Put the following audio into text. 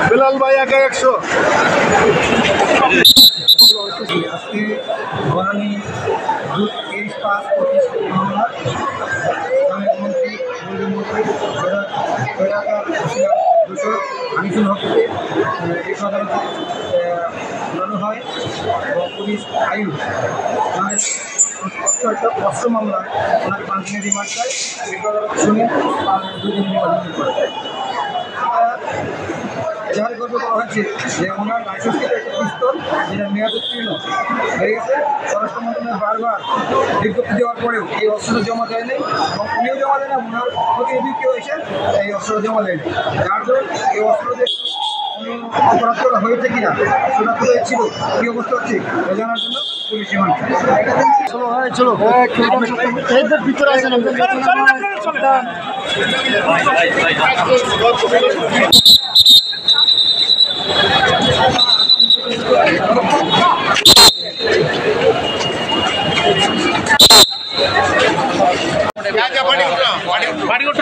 বিলাল ভাই একা 100। আজকে বনানী 23/5/25 মামলা মন্ত্রী আনিসুল হককে এই আদালতে জানানো হয় এবং পুলিশ আইন ওনার অস্ত্র মামলায় ওনার 5 দিনের রিমান্ড চায়। এই আদালত শুনে 2 দিন রিমান্ড করে। এজাহারে গল্প করা হয়েছে যে ওনার লাইসেন্সকৃত একটি পিস্তল যেটা মেয়াদ উত্তীর্ণ হয়ে গেছে, স্বরাষ্ট্র মন্ত্রণালয় বারবার বিজ্ঞপ্তি দেওয়ার পরেও এই অস্ত্র জমা দেয়নি এবং উনিও জমা দেন না, ওনার প্রতিনিধি কেউ এসে এই অস্ত্র জমা দেয়নি। যার জন্য এই অস্ত্র যে অপরাধ করা হয়েছে কিনা শনাক্ত হয়েছিল কী অবস্থা হচ্ছে জানার জন্য পুলিশ রিমান্ড। চলো ভিতরে আসেন। बाड़ी उठ